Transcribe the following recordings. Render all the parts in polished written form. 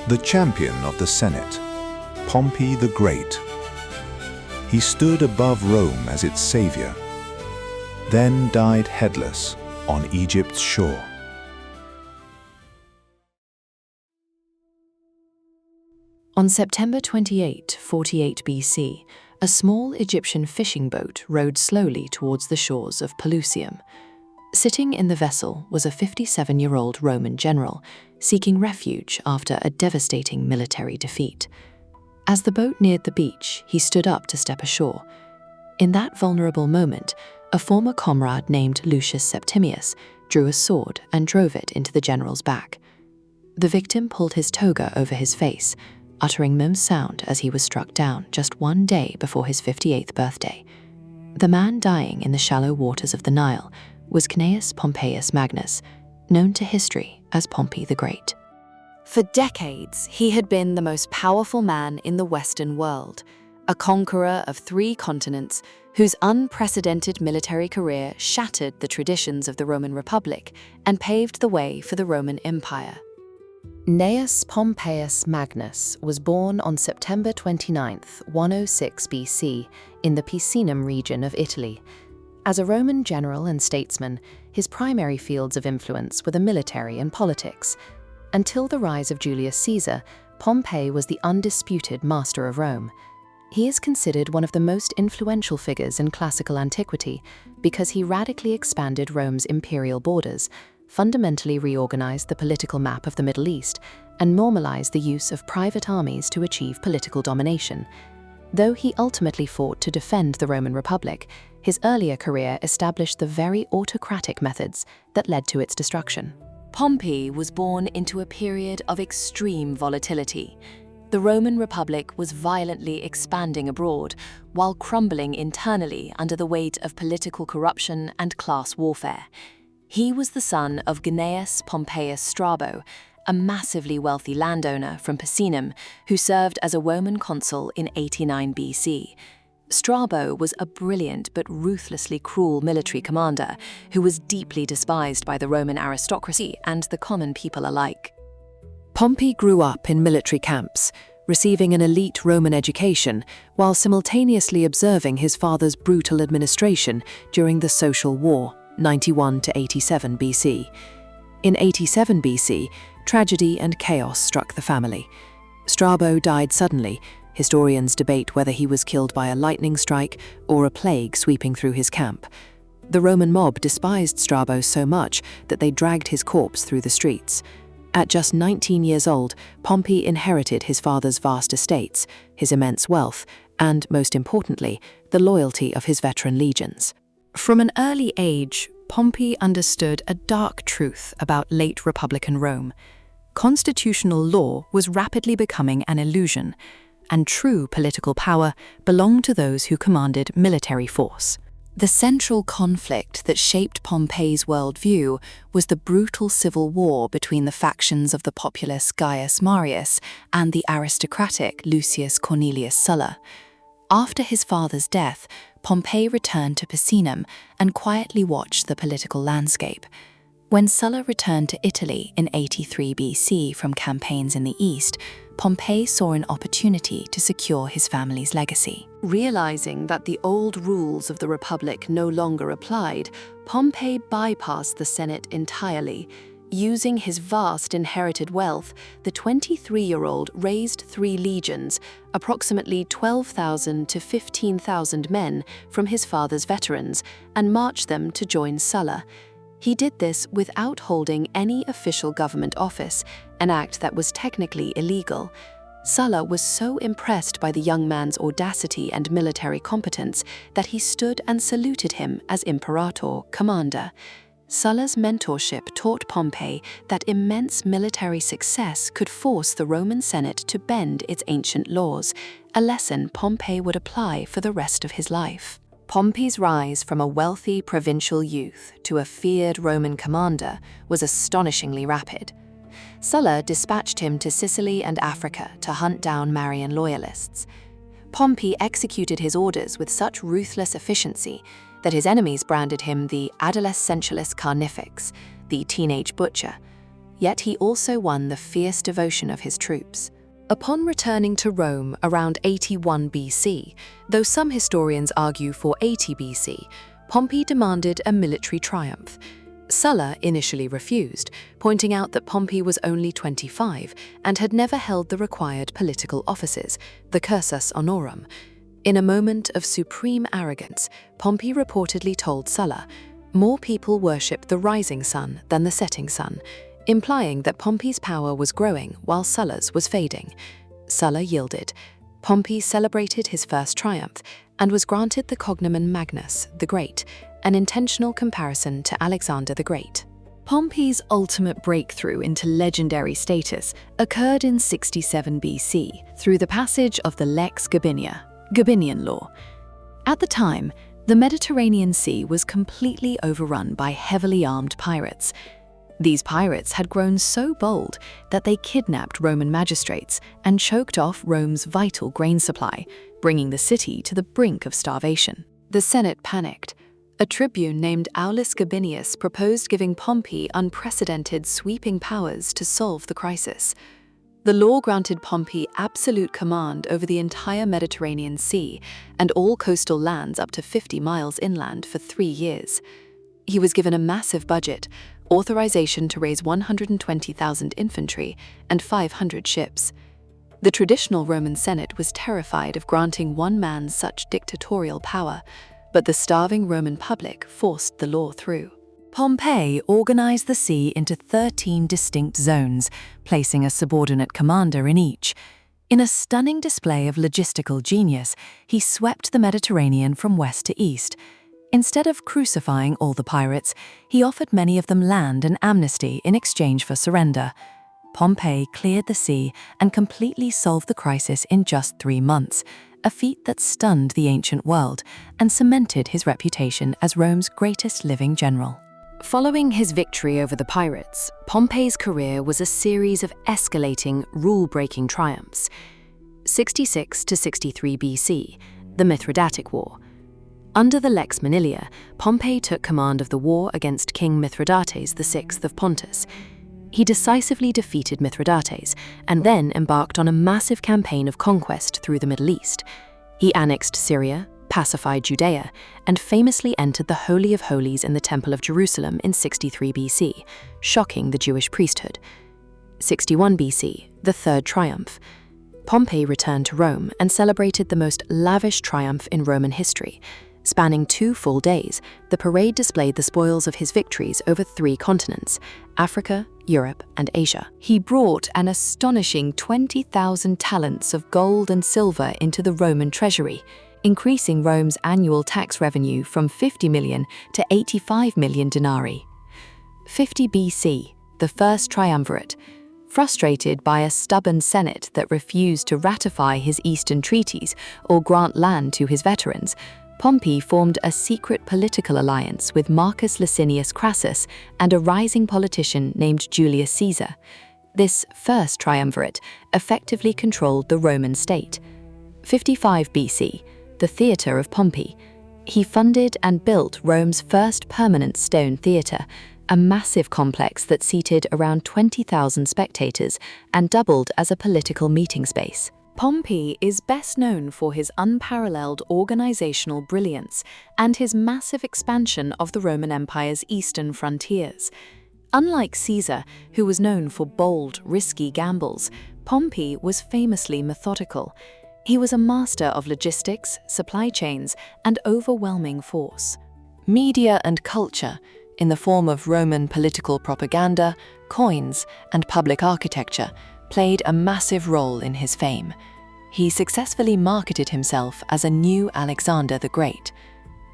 The champion of the Senate, Pompey the Great. He stood above Rome as its savior, then died headless on Egypt's shore. On September 28, 48 BC, a small Egyptian fishing boat rowed slowly towards the shores of Pelusium. Sitting in the vessel was a 57-year-old Roman general, seeking refuge after a devastating military defeat. As the boat neared the beach, he stood up to step ashore. In that vulnerable moment, a former comrade named Lucius Septimius drew a sword and drove it into the general's back. The victim pulled his toga over his face, uttering no sound as he was struck down just one day before his 58th birthday. The man dying in the shallow waters of the Nile was Cnaeus Pompeius Magnus, known to history as Pompey the Great. For decades, he had been the most powerful man in the Western world, a conqueror of 3 continents whose unprecedented military career shattered the traditions of the Roman Republic and paved the way for the Roman Empire. Cnaeus Pompeius Magnus was born on September 29, 106 BC, in the Picenum region of Italy. As a Roman general and statesman, his primary fields of influence were the military and politics. Until the rise of Julius Caesar, Pompey was the undisputed master of Rome. He is considered one of the most influential figures in classical antiquity because he radically expanded Rome's imperial borders, fundamentally reorganized the political map of the Middle East, and normalized the use of private armies to achieve political domination. Though he ultimately fought to defend the Roman Republic, his earlier career established the very autocratic methods that led to its destruction. Pompey was born into a period of extreme volatility. The Roman Republic was violently expanding abroad, while crumbling internally under the weight of political corruption and class warfare. He was the son of Gnaeus Pompeius Strabo, a massively wealthy landowner from Picenum who served as a Roman consul in 89 BC. Strabo was a brilliant but ruthlessly cruel military commander who was deeply despised by the Roman aristocracy and the common people alike. Pompey grew up in military camps, receiving an elite Roman education while simultaneously observing his father's brutal administration during the Social War, 91 to 87 BC. In 87 BC, tragedy and chaos struck the family. Strabo died suddenly. Historians debate whether he was killed by a lightning strike or a plague sweeping through his camp. The Roman mob despised Strabo so much that they dragged his corpse through the streets. At just 19 years old, Pompey inherited his father's vast estates, his immense wealth, and, most importantly, the loyalty of his veteran legions. From an early age, Pompey understood a dark truth about late Republican Rome. Constitutional law was rapidly becoming an illusion, and true political power belonged to those who commanded military force. The central conflict that shaped Pompey's worldview was the brutal civil war between the factions of the populist Gaius Marius and the aristocratic Lucius Cornelius Sulla. After his father's death, Pompey returned to Picenum and quietly watched the political landscape. When Sulla returned to Italy in 83 BC from campaigns in the east, Pompey saw an opportunity to secure his family's legacy. Realizing that the old rules of the Republic no longer applied, Pompey bypassed the Senate entirely. Using his vast inherited wealth, the 23-year-old raised 3 legions, approximately 12,000 to 15,000 men from his father's veterans, and marched them to join Sulla. He did this without holding any official government office, an act that was technically illegal. Sulla was so impressed by the young man's audacity and military competence that he stood and saluted him as imperator, commander. Sulla's mentorship taught Pompey that immense military success could force the Roman Senate to bend its ancient laws, a lesson Pompey would apply for the rest of his life. Pompey's rise from a wealthy provincial youth to a feared Roman commander was astonishingly rapid. Sulla dispatched him to Sicily and Africa to hunt down Marian loyalists. Pompey executed his orders with such ruthless efficiency that his enemies branded him the adolescentialis carnifex, the teenage butcher. Yet he also won the fierce devotion of his troops. Upon returning to Rome around 81 BC, though some historians argue for 80 BC, Pompey demanded a military triumph. Sulla initially refused, pointing out that Pompey was only 25 and had never held the required political offices, the cursus honorum. In a moment of supreme arrogance, Pompey reportedly told Sulla, "More people worship the rising sun than the setting sun," implying that Pompey's power was growing while Sulla's was fading. Sulla yielded. Pompey celebrated his first triumph and was granted the cognomen Magnus the Great, an intentional comparison to Alexander the Great. Pompey's ultimate breakthrough into legendary status occurred in 67 BC through the passage of the Lex Gabinia, Gabinian law. At the time, the Mediterranean Sea was completely overrun by heavily armed pirates. These pirates had grown so bold that they kidnapped Roman magistrates and choked off Rome's vital grain supply, bringing the city to the brink of starvation. The Senate panicked. A tribune named Aulus Gabinius proposed giving Pompey unprecedented sweeping powers to solve the crisis. The law granted Pompey absolute command over the entire Mediterranean Sea and all coastal lands up to 50 miles inland for 3 years. He was given a massive budget, authorization to raise 120,000 infantry and 500 ships. The traditional Roman Senate was terrified of granting one man such dictatorial power, but the starving Roman public forced the law through. Pompey organized the sea into 13 distinct zones, placing a subordinate commander in each. In a stunning display of logistical genius, he swept the Mediterranean from west to east. Instead of crucifying all the pirates, he offered many of them land and amnesty in exchange for surrender. Pompey cleared the sea and completely solved the crisis in just 3 months, a feat that stunned the ancient world and cemented his reputation as Rome's greatest living general. Following his victory over the pirates, Pompey's career was a series of escalating, rule-breaking triumphs. 66 to 63 BC, the Mithridatic War. Under the Lex Manilia, Pompey took command of the war against King Mithridates VI of Pontus. He decisively defeated Mithridates and then embarked on a massive campaign of conquest through the Middle East. He annexed Syria, pacified Judea, and famously entered the Holy of Holies in the Temple of Jerusalem in 63 BC, shocking the Jewish priesthood. 61 BC, the Third Triumph. Pompey returned to Rome and celebrated the most lavish triumph in Roman history. Spanning 2 full days, the parade displayed the spoils of his victories over 3 continents, Africa, Europe, and Asia. He brought an astonishing 20,000 talents of gold and silver into the Roman treasury, increasing Rome's annual tax revenue from 50 million to 85 million denarii. 50 BC, the First Triumvirate. Frustrated by a stubborn Senate that refused to ratify his Eastern treaties or grant land to his veterans, Pompey formed a secret political alliance with Marcus Licinius Crassus and a rising politician named Julius Caesar. This First Triumvirate effectively controlled the Roman state. 55 BC, the Theatre of Pompey. He funded and built Rome's first permanent stone theatre, a massive complex that seated around 20,000 spectators and doubled as a political meeting space. Pompey is best known for his unparalleled organizational brilliance and his massive expansion of the Roman Empire's eastern frontiers. Unlike Caesar, who was known for bold, risky gambles, Pompey was famously methodical. He was a master of logistics, supply chains, and overwhelming force. Media and culture, in the form of Roman political propaganda, coins, and public architecture, played a massive role in his fame. He successfully marketed himself as a new Alexander the Great.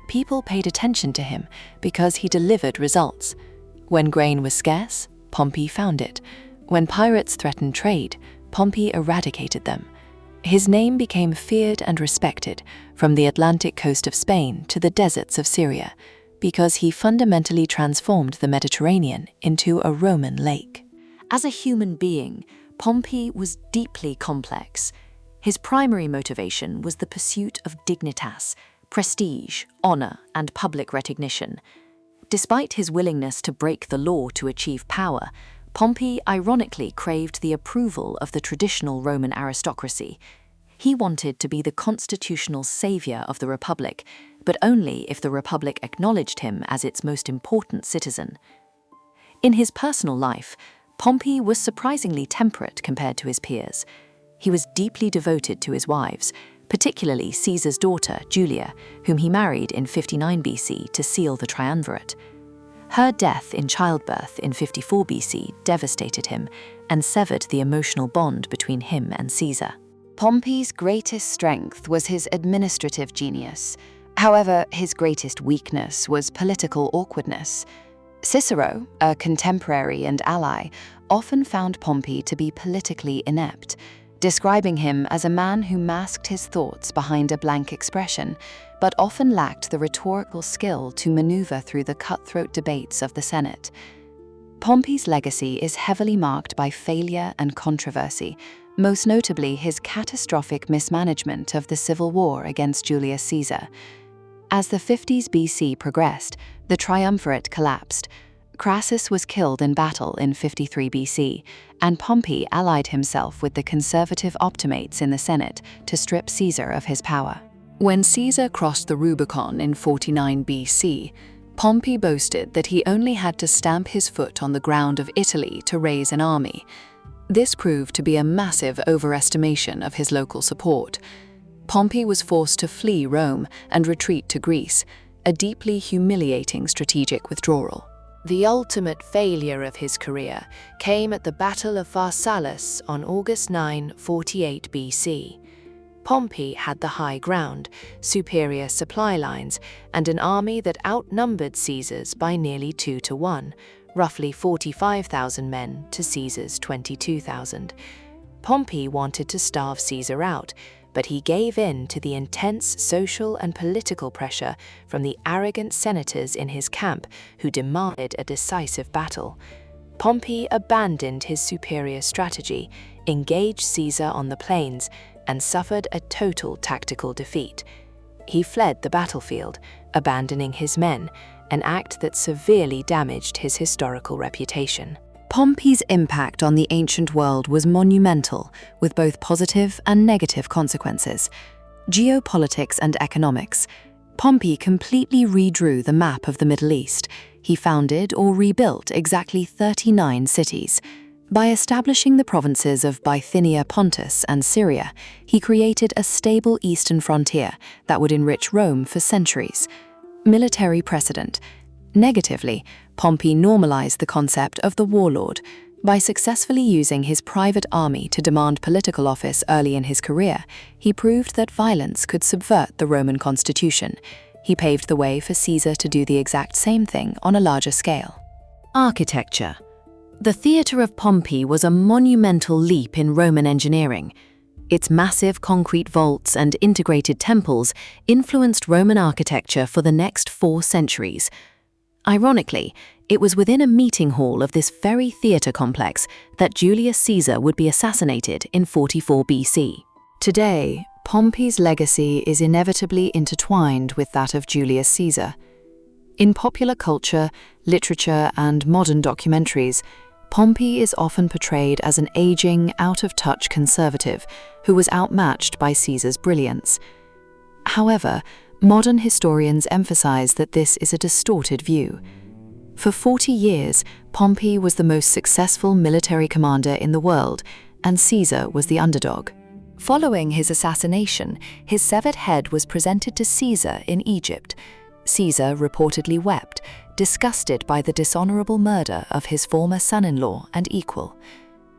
People paid attention to him because he delivered results. When grain was scarce, Pompey found it. When pirates threatened trade, Pompey eradicated them. His name became feared and respected, from the Atlantic coast of Spain to the deserts of Syria, because he fundamentally transformed the Mediterranean into a Roman lake. As a human being, Pompey was deeply complex. His primary motivation was the pursuit of dignitas, prestige, honor, and public recognition. Despite his willingness to break the law to achieve power, Pompey ironically craved the approval of the traditional Roman aristocracy. He wanted to be the constitutional savior of the Republic, but only if the Republic acknowledged him as its most important citizen. In his personal life, Pompey was surprisingly temperate compared to his peers. He was deeply devoted to his wives, particularly Caesar's daughter, Julia, whom he married in 59 BC to seal the Triumvirate. Her death in childbirth in 54 BC devastated him and severed the emotional bond between him and Caesar. Pompey's greatest strength was his administrative genius. However, his greatest weakness was political awkwardness. Cicero, a contemporary and ally, often found Pompey to be politically inept, describing him as a man who masked his thoughts behind a blank expression, but often lacked the rhetorical skill to maneuver through the cutthroat debates of the Senate. Pompey's legacy is heavily marked by failure and controversy, most notably his catastrophic mismanagement of the civil war against Julius Caesar. As the 50s BC progressed, the Triumvirate collapsed. Crassus was killed in battle in 53 BC, and Pompey allied himself with the conservative optimates in the Senate to strip Caesar of his power. When Caesar crossed the Rubicon in 49 BC, Pompey boasted that he only had to stamp his foot on the ground of Italy to raise an army. This proved to be a massive overestimation of his local support. Pompey was forced to flee Rome and retreat to Greece, a deeply humiliating strategic withdrawal. The ultimate failure of his career came at the Battle of Pharsalus on August 9, 48 BC. Pompey had the high ground, superior supply lines, and an army that outnumbered Caesar's by nearly 2 to 1, roughly 45,000 men to Caesar's 22,000. Pompey wanted to starve Caesar out, but he gave in to the intense social and political pressure from the arrogant senators in his camp who demanded a decisive battle. Pompey abandoned his superior strategy, engaged Caesar on the plains, and suffered a total tactical defeat. He fled the battlefield, abandoning his men, an act that severely damaged his historical reputation. Pompey's impact on the ancient world was monumental, with both positive and negative consequences. Geopolitics and economics. Pompey completely redrew the map of the Middle East. He founded or rebuilt exactly 39 cities. By establishing the provinces of Bithynia, Pontus, and Syria, he created a stable eastern frontier that would enrich Rome for centuries. Military precedent. Negatively, Pompey normalized the concept of the warlord. By successfully using his private army to demand political office early in his career, he proved that violence could subvert the Roman constitution. He paved the way for Caesar to do the exact same thing on a larger scale. Architecture. The theatre of Pompey was a monumental leap in Roman engineering. Its massive concrete vaults and integrated temples influenced Roman architecture for the next 4 centuries. Ironically, it was within a meeting hall of this very theatre complex that Julius Caesar would be assassinated in 44 BC. Today, Pompey's legacy is inevitably intertwined with that of Julius Caesar. In popular culture, literature, and modern documentaries, Pompey is often portrayed as an aging, out-of-touch conservative who was outmatched by Caesar's brilliance. However, modern historians emphasize that this is a distorted view. For 40 years, Pompey was the most successful military commander in the world, and Caesar was the underdog. Following his assassination, his severed head was presented to Caesar in Egypt. Caesar reportedly wept, disgusted by the dishonorable murder of his former son-in-law and equal.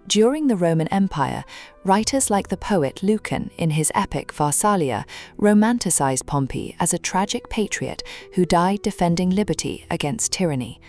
During the Roman Empire, writers like the poet Lucan in his epic Pharsalia romanticized Pompey as a tragic patriot who died defending liberty against tyranny.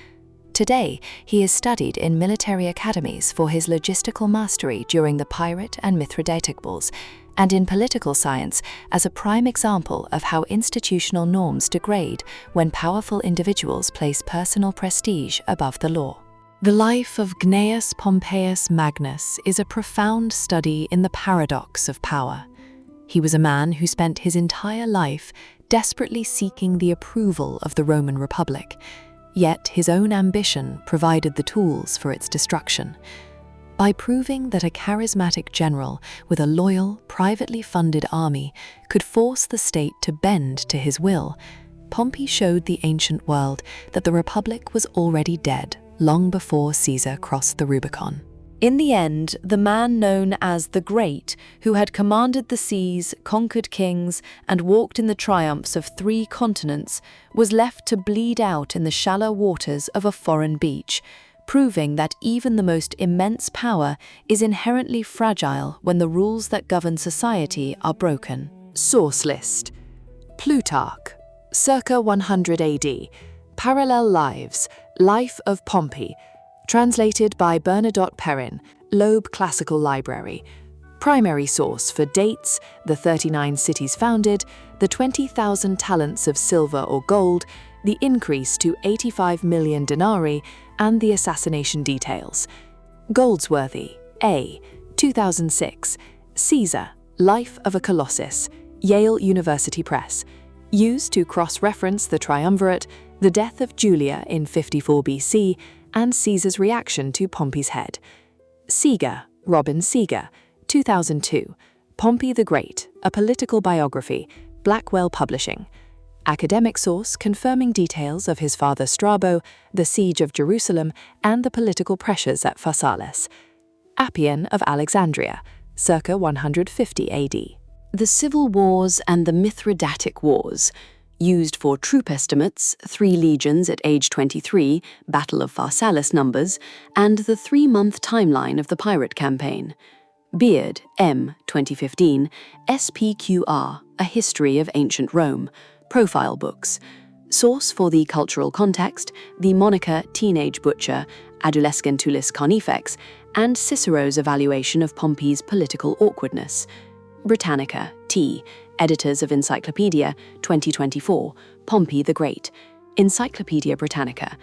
Today, he is studied in military academies for his logistical mastery during the Pirate and Mithridatic Wars, and in political science as a prime example of how institutional norms degrade when powerful individuals place personal prestige above the law. The life of Gnaeus Pompeius Magnus is a profound study in the paradox of power. He was a man who spent his entire life desperately seeking the approval of the Roman Republic. Yet his own ambition provided the tools for its destruction. By proving that a charismatic general with a loyal, privately funded army could force the state to bend to his will, Pompey showed the ancient world that the Republic was already dead long before Caesar crossed the Rubicon. In the end, the man known as the Great, who had commanded the seas, conquered kings, and walked in the triumphs of 3 continents, was left to bleed out in the shallow waters of a foreign beach, proving that even the most immense power is inherently fragile when the rules that govern society are broken. Source list: Plutarch, circa 100 AD, Parallel Lives, Life of Pompey, translated by Bernadotte Perrin, Loeb Classical Library. Primary source for dates: the 39 cities founded, the 20,000 talents of silver or gold, the increase to 85 million denarii, and the assassination details. Goldsworthy, A. 2006. Caesar, Life of a Colossus, Yale University Press. Used to cross-reference the Triumvirate, the death of Julia in 54 BC, and Caesar's reaction to Pompey's head. Seeger, Robin Seeger, 2002. Pompey the Great, A Political Biography, Blackwell Publishing. Academic source confirming details of his father Strabo, the siege of Jerusalem, and the political pressures at Pharsalus. Appian of Alexandria, circa 150 AD. The Civil Wars and the Mithridatic Wars. Used for troop estimates, 3 legions at age 23, Battle of Pharsalus numbers, and the 3-month timeline of the pirate campaign. Beard, M. 2015, SPQR, A History of Ancient Rome. Profile books. Source for the cultural context: the moniker Teenage Butcher, Adolescentulis Carnifex, and Cicero's evaluation of Pompey's political awkwardness. Britannica, T. Editors of Encyclopedia, 2024, Pompey the Great. Encyclopedia Britannica.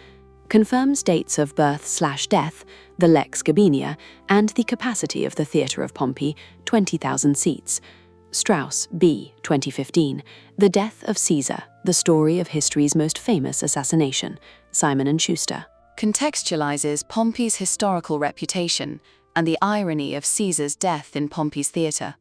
Confirms dates of birth/death, the Lex Gabinia, and the capacity of the Theatre of Pompey, 20,000 seats. Strauss, B. 2015, The Death of Caesar, the story of history's most famous assassination, Simon & Schuster. Contextualizes Pompey's historical reputation and the irony of Caesar's death in Pompey's theatre.